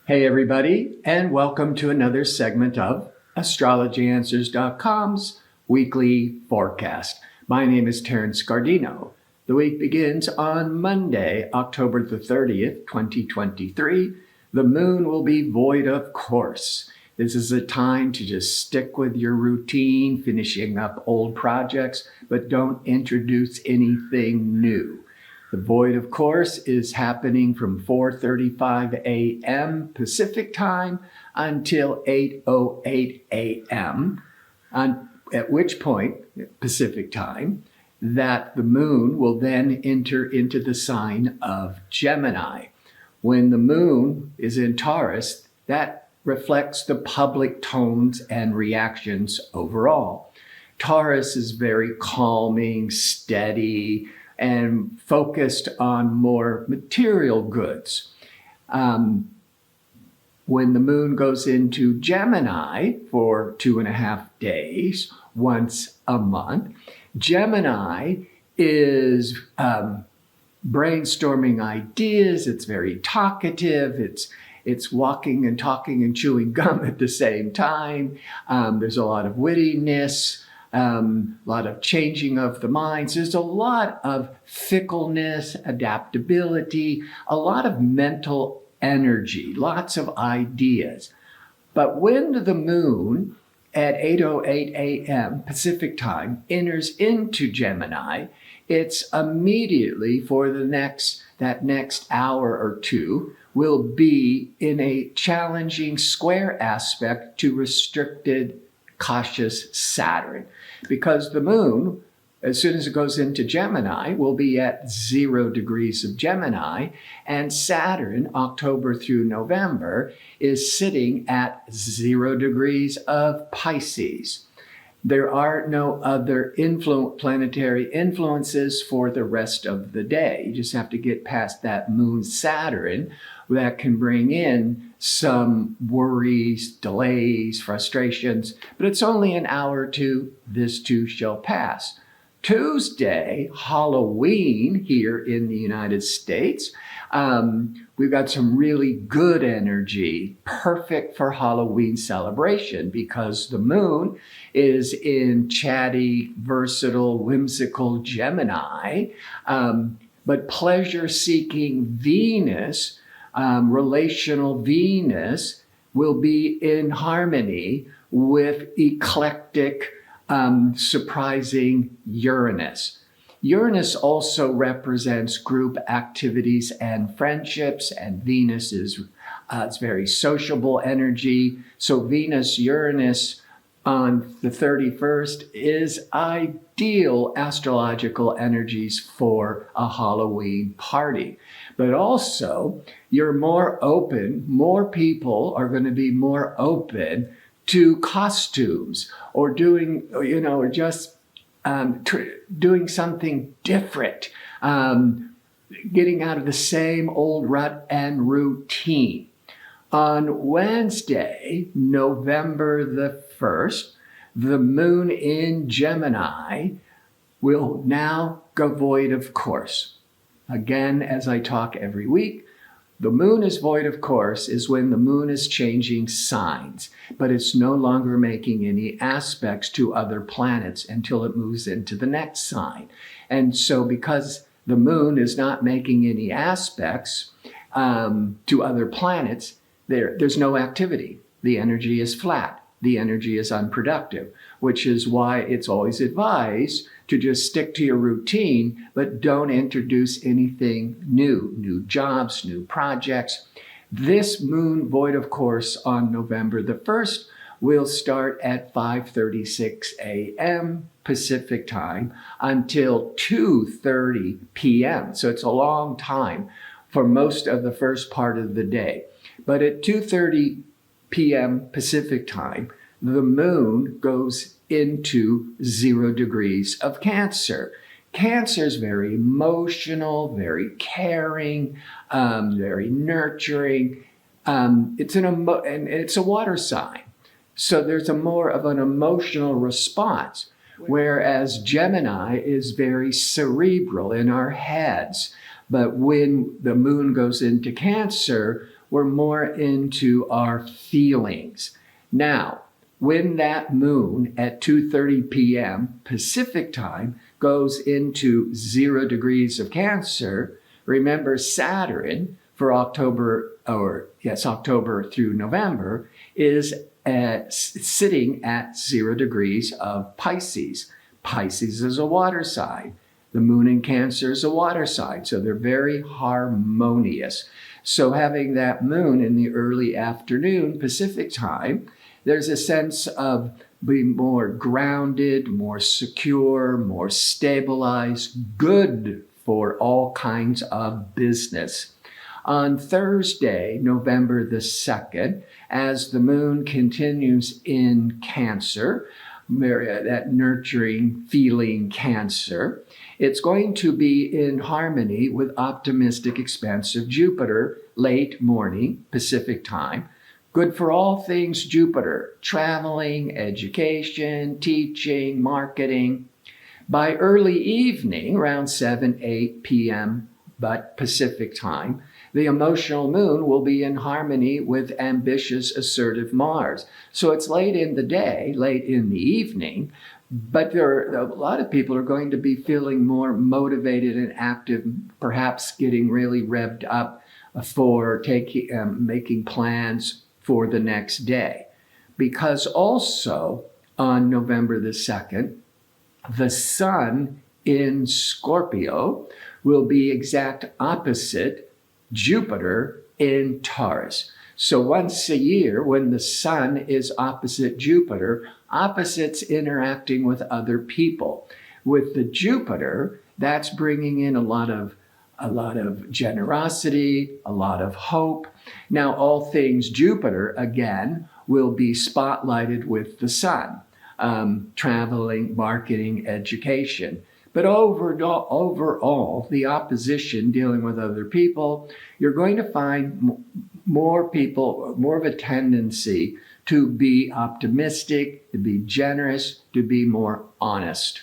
Hey, everybody, and welcome to another segment of AstrologyAnswers.com's weekly forecast. My name is Terence. The week begins on Monday, October the 30th, 2023. The moon will be void of course. This is a time to just stick with your routine, finishing up old projects, but don't introduce anything new. The void, of course, is happening from 4:35 a.m. Pacific time until 8:08 a.m., at which point, Pacific time, that the moon will then enter into the sign of Gemini. When the moon is in Taurus, that reflects the public tones and reactions overall. Taurus is very calming, steady, and focused on more material goods. When the moon goes into Gemini for 2.5 days, once a month, Gemini is brainstorming ideas. It's very talkative. It's walking and talking and chewing gum at the same time. There's a lot of wittiness. A lot of changing of the minds. There's a lot of fickleness, adaptability, a lot of mental energy, lots of ideas. But when the moon at 8:08 a.m. Pacific time enters into Gemini, it's immediately for that next hour or two will be in a challenging square aspect to restricted cautious Saturn, because the moon, as soon as it goes into Gemini, will be at 0 degrees of Gemini, and Saturn, October through November, is sitting at 0 degrees of Pisces. There are no other planetary influences for the rest of the day. You just have to get past that moon Saturn that can bring in some worries, delays, frustrations, but it's only an hour or two. This too shall pass. Tuesday, Halloween here in the United States. We've got some really good energy, perfect for Halloween celebration, because the moon is in chatty, versatile, whimsical Gemini. But pleasure-seeking Venus, relational Venus, will be in harmony with eclectic, surprising Uranus. Uranus also represents group activities and friendships, and Venus is it's very sociable energy. So Venus-Uranus on the 31st is ideal astrological energies for a Halloween party. But also, you're more open, more people are going to be more open to costumes or doing something different, getting out of the same old rut and routine. On Wednesday, November the 1st, the moon in Gemini will now go void of course. Again, as I talk every week, the moon is void of course is when the moon is changing signs, but it's no longer making any aspects to other planets until it moves into the next sign. And so because the moon is not making any aspects to other planets, there's no activity. The energy is flat. The energy is unproductive, which is why it's always advised to just stick to your routine, but don't introduce anything new jobs, new projects. This moon void of course on November the 1st will start at 5:36 a.m. Pacific time until 2:30 p.m. So it's a long time for most of the first part of the day. But at 2:30 p.m. Pacific time, the moon goes into 0 degrees of Cancer. Cancer is very emotional, very caring, very nurturing. It's a water sign. So there's more of an emotional response, whereas Gemini is very cerebral in our heads. But when the moon goes into Cancer, we're more into our feelings. Now, when that moon at 2:30 p.m. Pacific time goes into 0 degrees of Cancer, remember Saturn for October through November is sitting at 0 degrees of Pisces. Pisces is a water sign. The moon in Cancer is a water sign, so they're very harmonious. So having that moon in the early afternoon Pacific time, there's a sense of being more grounded, more secure, more stabilized, good for all kinds of business. On Thursday, November the 2nd, as the moon continues in Cancer, that nurturing, feeling Cancer, it's going to be in harmony with optimistic, expansive Jupiter, late morning Pacific time. Good for all things Jupiter, traveling, education, teaching, marketing. By early evening, around 7-8 p.m., but Pacific time, the emotional moon will be in harmony with ambitious, assertive Mars. So it's late in the day, late in the evening, but a lot of people are going to be feeling more motivated and active, perhaps getting really revved up for making plans for the next day. Because also on November the 2nd, the sun in Scorpio will be exact opposite Jupiter in Taurus. So once a year, when the sun is opposite Jupiter, opposites interacting with other people. With the Jupiter, that's bringing in a lot of generosity, a lot of hope. Now, all things Jupiter, again, will be spotlighted with the sun, traveling, marketing, education. But overall, the opposition, dealing with other people, you're going to find more people, more of a tendency to be optimistic, to be generous, to be more honest.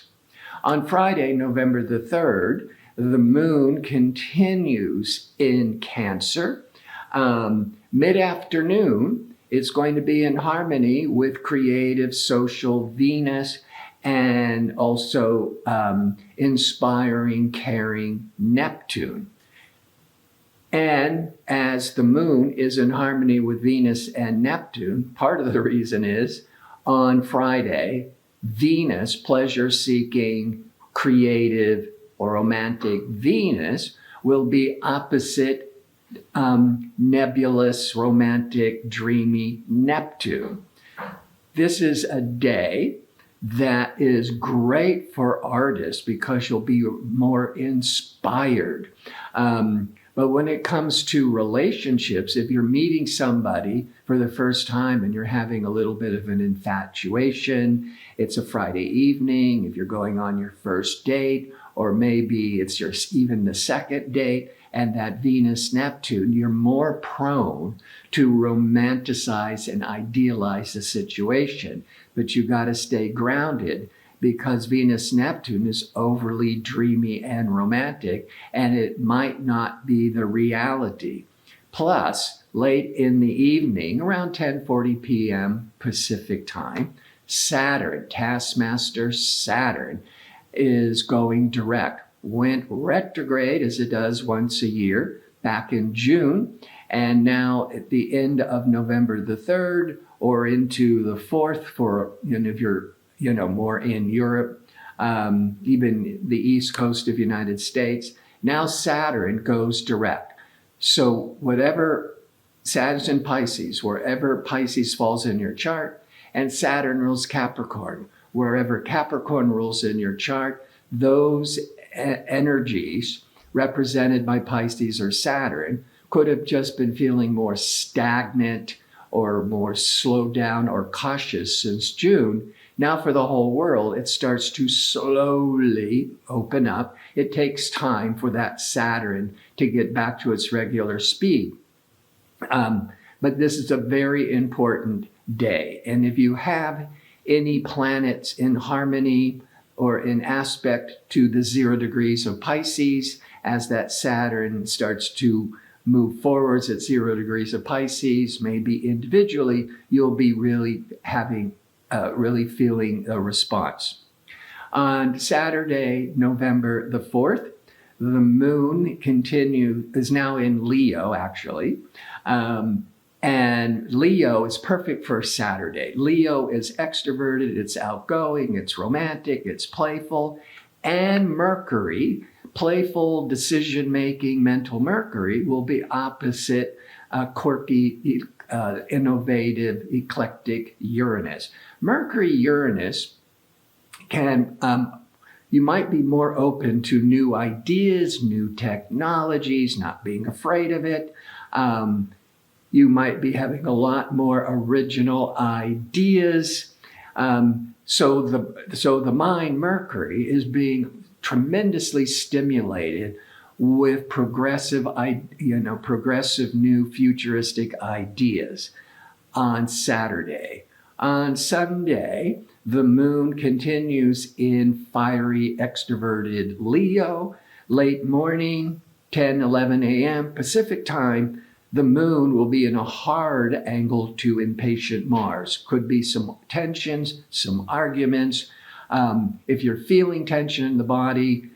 On Friday, November the 3rd, the moon continues in Cancer. Mid-afternoon, it's going to be in harmony with creative, social Venus and also inspiring, caring Neptune. And as the moon is in harmony with Venus and Neptune, part of the reason is on Friday, Venus, pleasure-seeking, creative, or romantic Venus will be opposite nebulous, romantic, dreamy Neptune. This is a day that is great for artists because you'll be more inspired. But when it comes to relationships, if you're meeting somebody for the first time and you're having a little bit of an infatuation, it's a Friday evening, if you're going on your first date, or maybe it's even the second date, and that Venus-Neptune, you're more prone to romanticize and idealize the situation. But you got to stay grounded because Venus-Neptune is overly dreamy and romantic, and it might not be the reality. Plus, late in the evening, around 10:40 p.m. Pacific time, Saturn, taskmaster Saturn, is going direct. Went retrograde as it does once a year back in June, and now at the end of November the 3rd or into the 4th for, if you're more in Europe, even the East Coast of the United States, now Saturn goes direct. So whatever Saturn's in Pisces, wherever Pisces falls in your chart, and Saturn rules Capricorn, wherever Capricorn rules in your chart, those energies represented by Pisces or Saturn could have just been feeling more stagnant or more slowed down or cautious since June. Now for the whole world, it starts to slowly open up. It takes time for that Saturn to get back to its regular speed. But this is a very important day. And if you have any planets in harmony or in aspect to the 0 degrees of Pisces, as that Saturn starts to move forwards at 0 degrees of Pisces. Maybe individually, you'll be really feeling a response. On Saturday, November the 4th, the moon is now in Leo, actually. And Leo is perfect for Saturday. Leo is extroverted, it's outgoing, it's romantic, it's playful. And Mercury, playful, decision-making, mental Mercury, will be opposite quirky, innovative, eclectic Uranus. Mercury-Uranus you might be more open to new ideas, new technologies, not being afraid of it. You might be having a lot more original ideas. So the mind, Mercury, is being tremendously stimulated with progressive new futuristic ideas on Saturday. On Sunday, the moon continues in fiery, extroverted Leo. Late morning, 10, 11 a.m. Pacific time, the moon will be in a hard angle to impatient Mars. Could be some tensions, some arguments. If you're feeling tension in the body,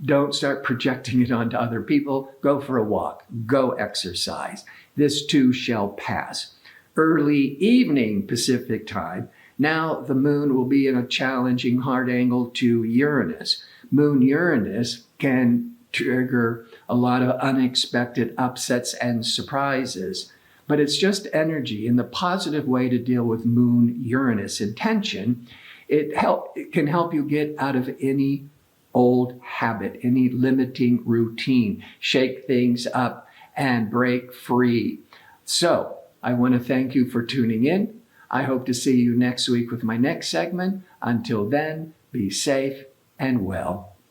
don't start projecting it onto other people. Go for a walk. Go exercise. This too shall pass. Early evening Pacific time, now the moon will be in a challenging hard angle to Uranus. Moon Uranus can trigger a lot of unexpected upsets and surprises, but it's just energy. In the positive way to deal with Moon Uranus in tension, it can help you get out of any old habit, any limiting routine, shake things up and break free. So I want to thank you for tuning in. I hope to see you next week with my next segment. Until then, be safe and well.